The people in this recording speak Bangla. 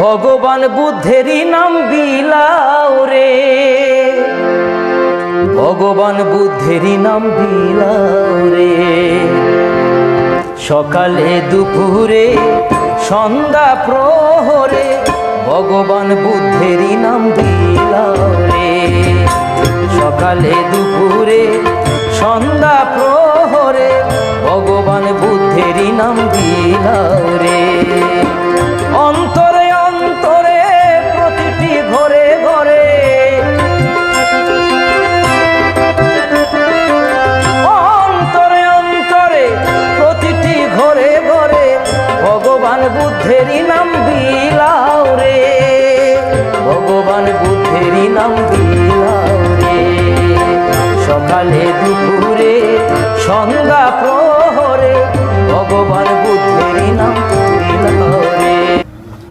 ভগবান বুদ্ধেরই নাম বিলাও রে, ভগবান বুদ্ধেরই নাম বিলাও রে। সকালে দুপুরে সন্ধ্যা প্রহরে ভগবান বুদ্ধেরই নাম বিলাও রে। সকালে দুপুরে সন্ধ্যা প্রহরে ভগবান বুদ্ধেরই নাম বিলাও রে। অন্তরে অন্তরে প্রতিটি ঘরে ঘরে, অন্তরে অন্তরে প্রতিটি ঘরে ঘরে ভগবান বুদ্ধেরই নাম বিলাও রে, ভগবান বুদ্ধেরই নাম বিলাও রে। সকালে দুপুরে সন্ধ্যা প্রহরে ভগবান